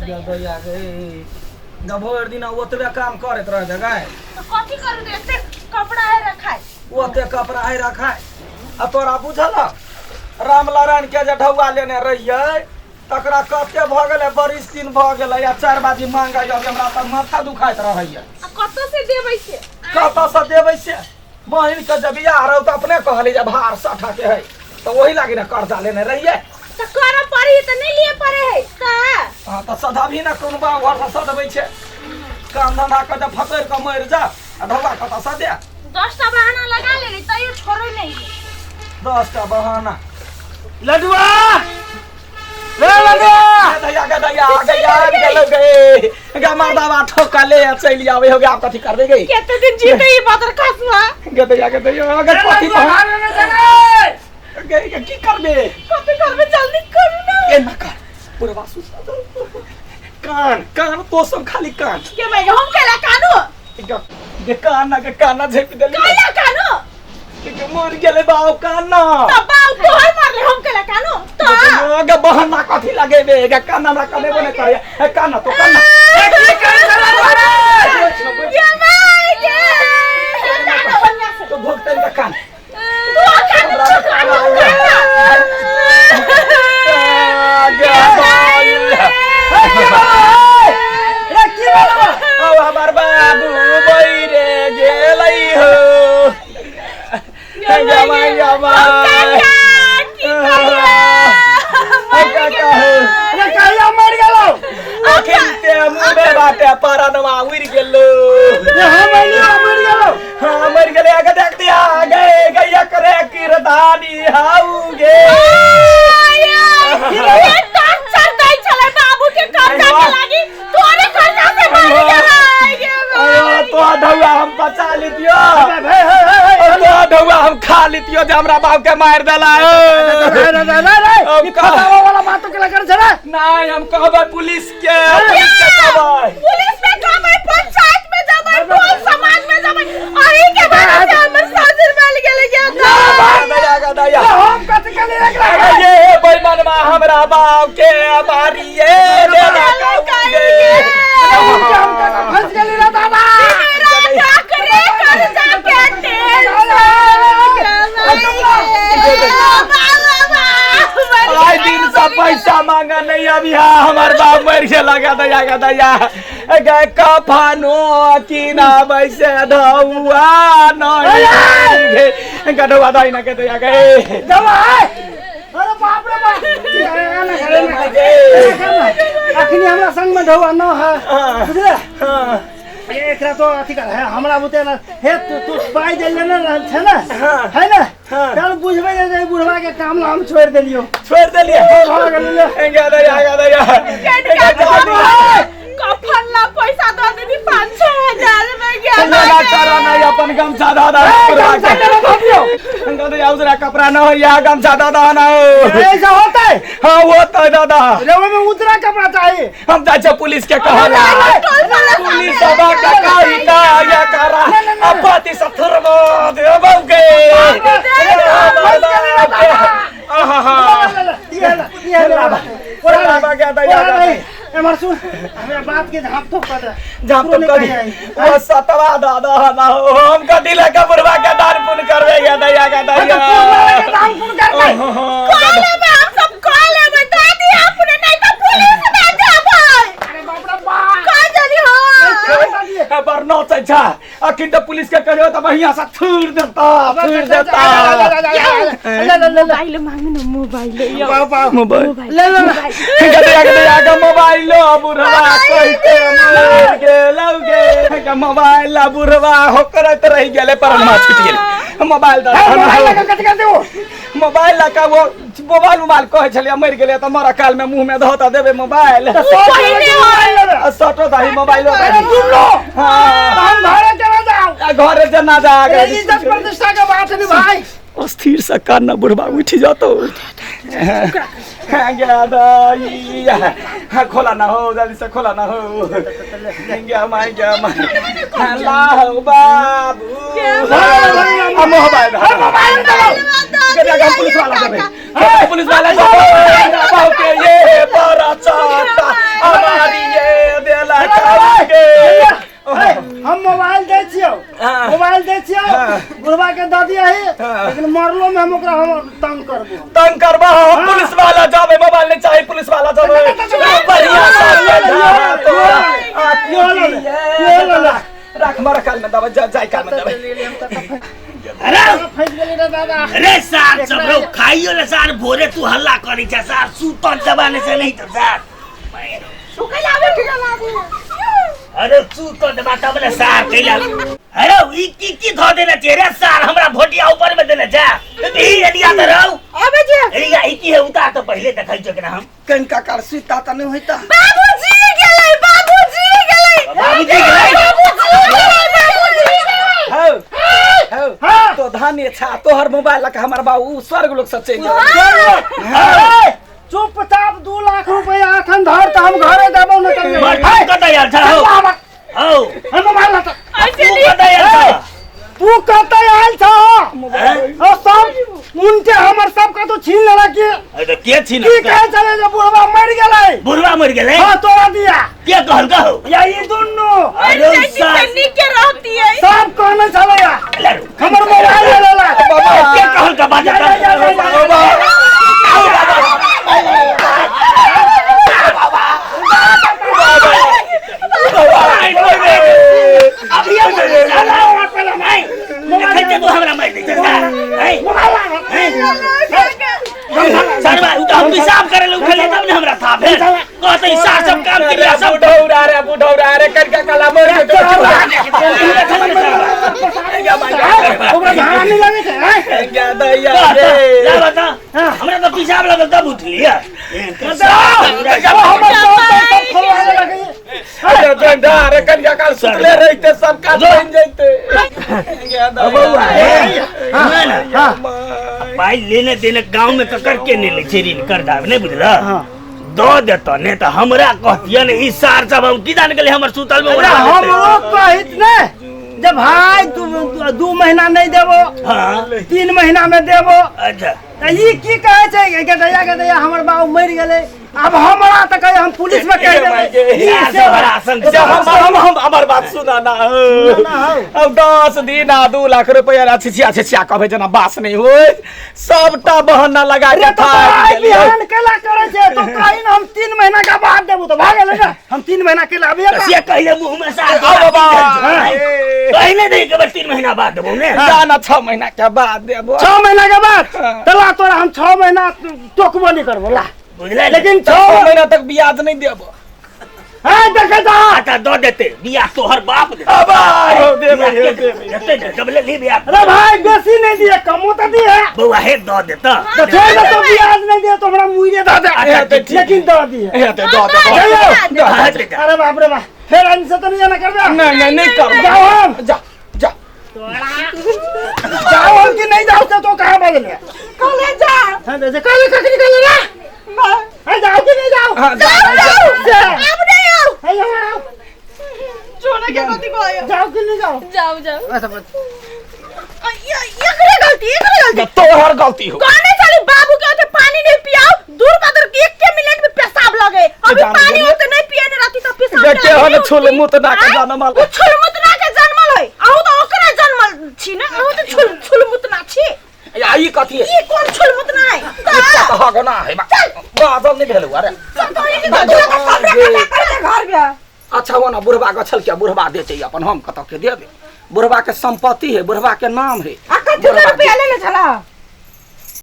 गदया गे गभोर दिन ओतबे काम करत रह जगह तो कथी करू दे एते कपड़ा है रखाय ओते कपड़ा है रखाय आ तोरा बुझल रामनारायण के जे ढौआ लेने रहिए तकरा कते भ गेलै 22 दिन भ गेलै या 4 बाजी मांगा जब हमरा त माथा दुखाइत रहैया आ कत्तो से देबै से कत से देबै से बहिन के जब बियाह रहौ त अपने कहली जे भार 60 के है तो वही लागी ना कर्जा लेने रहिए तो कर पड़ी त नहीं लिए पड़े है का हां त सदा भी ना कोन बा घर से सदबै छे काम धंधा के जब फकर के मर जा आ ढौआ कत से दे 10 टा बहाना लगा ले तइयो छोड़े नहीं 10 टा बहाना लडुआ ले लडुआ गदया गदया गया गेलो गे गमरदावा ठोका ले चली आवे हो गया आप कथी करबे गे केते दिन जीते ही बदर खासवा गदया गदया अगर कथी गे की करबे कथी करबे जल्दी करू ना ए ना कर पूरा वासु कान कान तो सब खाली कान के मैं हम केला कानू गे कान ना झेप देली काला कानू के मर गेले बाऊ कान ना तो बाऊ तोहर मारले हम केला कानू तो गे बहाना कथी लगेबे गे कान ना कने बने करे ए कान तो कान ए की कर रे ये भाई के तो भोगते का कान हमार बाबू बैरे गेलै हो जमाई जमाई अरे कहिया मर गेलो अखिलते मुंबे बाटे परनवा उड़ गेलो मर गेलो हां मर गेले आगे देख दिया गए गैया करे किरदानी हाउगे ये टॉर्चर दै छले बाबू के कर्जा के लागी तोरे कर्जा से मर गेलै तो ढौआ हम बचा लितियो तो ढौआ हम खा लितियो जे हमरा बाप के मार देला ई खतावा वाला बात के कर छरा नहीं हम कहबै पुलिस के कहबै पुलिस में कहबै पंचायत में जबै टोल समाज में जबै अही के बात से हमर सासुर माल गेले दया गदया हम कथि के लिए ये बेईमान मा हमरा बाप के मारिए देला कहूगे हम फंस गेली रे दादा राजा करे कर्जा के तेल आई दिन से पैसा मांगा नहीं अभी हमार बाप मर के लगा दया गदया गे कफनो की ना वैसे ढौआ नहीं गडवा दाई ना के दया गए दवा अरे बाप रे बाप अखनी हमरा संग में ढौआ न है बुझले एकरा तो अथी कर है हमरा बुते ना हे तू पाई दे लेना है ना है ना चल बुझबे जे बुढ़वा के काम ला हम छोड़ देलियो भाग गेलियो कफन ला पैसा दे दीदी 5-6 हजार में गया अपन गमछा दादा उसरा कपड़ा न हो या गमछा दादा ना ऐसा होता है हाँ होता है दादा रेवा में उतरा कपड़ा चाहिए हम जाए पुलिस के कहला पुलिस सभा का कारिता या करा अब पाती सथुर मो देबोगे ये बाबा क्या दया एमर सुन हमरा बात के झाप तो कर झाप तो कर ओ सतवा दादा ना हो हम का दिल का बुरवा के दान पुण्य करवे या दया का दया दान पुण्य करबै कॉले में हम सब कॉले बता दिया आपने नहीं तो पुलिस में जा भाई अरे बाप रे बाप का जली हो पर न चाहिए अखिन तो पुलिस के कहियो त बढ़िया से थूर देता मोबाइल मांग ना मोबाइल ले गदया मोबाइल लो बुढ़वा कहते मर गेलौगे का मोबाइल ला बुढ़वा हो करत रह गेले पर हम छूट गेले मोबाइल दा कथि कर देबो मोबाइल ला का वो मोबाइल कहे छले मर गेले त मरा काल में मुंह में धोता देबे मोबाइल सटो दाही मोबाइल अरे सुन लो हां हम घरे चला जाओ घरे जना जा इज्जत प्रतिष्ठा के बात है भाई अस्थिर सा कान बुढ़वा उठ जातो खोला ना हो जल्दी से खोला ना हो गया माई बाबू मोबाइल पुलिस वाला पुलिस वाला ये बड़ा चाहता हमारी लेकिन मरलो में हम ओकरा हम तंग करबो। तंग करबा हम पुलिस वाला जाबे, मोबाइल नहीं चाहिए पुलिस वाला जाबे। बढ़िया रख मार काल में दबा जाय काल में दबा। अरे फंस गेली रे दादा। अरे सार सब लोग खाइयो ले सार, भोरे तू हल्ला करी छ सार, सुतल जबाने से नहीं तो सार। सुखल आवे के लागे। अरे सुतल जबा तब ले सार कैला। अरे ई की ध देले छे रे सार, हमरा भोटिया ऊपर में देले छ। ई एरिया में रहू। अबे जे एरिया ई की है उतार तो पहले देखै छ कि ना हम। कनका कार सीता त नहीं होइता। बाबूजी गेलै, बाबूजी गेलै। बाबूजी गेलै। हो तो धाने छा तोहर मोबाइल लक हमर बाबू स्वर्ग लोक से चल अरे चुपचाप 2 लाख रुपया अखन धर त हम घरे देबो न करबे। मर कत यार छ हो। हो हम मोबाइल ला तू कत यार छ। तू कत आयल छ? ओ सब उनके हमर सब का तो छीन लेला के। अरे के छी की कहे चले जे बुढ़वा मर गेलै। बुढ़वा मर गेलै। हां तोरा दिया के कहल कहो। या ई दुन्नु अरे सार के रहती है। सब कहने चले या हमर मोबाइल ले लेला। बाबा के कहल का बात कर। अभी हम साला और पहले नहीं देखै तो हमरा मार दे सार। सर बा तो हम हिसाब करे लो खेले तब ने हमरा था फिर कहते सार सब काम कर लिया सब बुढ़ौरा रे कनका काला मोर के ओकरा धान नहीं लगे छै। क्या दैया रे जा बता हमरा तो पिसाब लगल तब उठ लिया। अरे डंडा कन्या काल सुतले रहते सब का बन जैते। भाई लेने देने गांव में ककर के नहीं ले छेरी कर दाव नहीं बुझला। दो देता ने तो हमरा कहतिया ने ई सार सब हम की जान गेले हमर सुतल में उड़ा हम लोग कहित ने जब भाई तू 2 महीना नहीं देबो। हां 3 महीना में देबो। अच्छा ई की कहे छै के दैया हमर बाबू मर गेलै। अब हमरा त कहे हम पुलिस में कह देबै। हम हमर बात सुना ना। अब 10 दिन 2 लाख रुपया छिछिया कहबे जना बास नहीं होय सबटा बहाना लगा के था बिहान केला करे छै तो कहि हम 3 महीना के बाद देबो तो भाग गेलै ना। हम 3 महीना के लाबे से कहले मुंह में सार बाबा कहले दे के 3 महीना बाद देबो ने जाना 6 महीना के बाद देबो। 6 महीना के बाद तला तोरा हम 6 महीना टोकबो नहीं करबो ला। बुझला लेकिन 6 महीना तक ब्याज नहीं देबो। हां देखे जा आता दो देते बिया तोहर बाप दे। देते डबले ले बिया। अरे भाई बेसी नहीं दिए कमो तो दिए बउआ हे दो देता तो छोड़ दे तो ब्याज नहीं दिए तो हमरा मुइए दे दे। लेकिन दो दिए ए ते दो अरे बाप रे बाप फिर इनसे तो नहीं जाना कर दे। नहीं कर जाओ हम जा जा जाओ हम कि नहीं जाओ तो कहां बदले कले जा। हां जैसे कल ककरी कल ना हां जाओ कि नहीं जाओ। हां जा अब नहीं आओ। हेलो छोड़ने के गलती को आयो। जाओ कि नहीं जाओ। जाओ ऐसा मत ये गलती तोहर गलती हो। कौन साले बाबू के होते पानी नहीं पियाओ दूर बदर के 1 मिनट में पेशाब लगे। अभी पानी होते नहीं पिएने रहती तो पेशाब जे के हन छुल मुत ना के जन्मल। वो छुल मुत ना के जन्मल है। आहू तो ओकरा जन्मल छी ना। आहू तो छुल मुत ना छी। या ई कथि है? ये कौन छुल मुत ना है? तो हगना है बादल नहीं भेलु अरे घर गया। अच्छा वो ना बुढ़वा गछल के बुढ़वा दे छै अपन हम कत के देबे। बुढ़वा के संपत्ति है बुढ़वा के नाम है। आ कते रुपया लेले छला?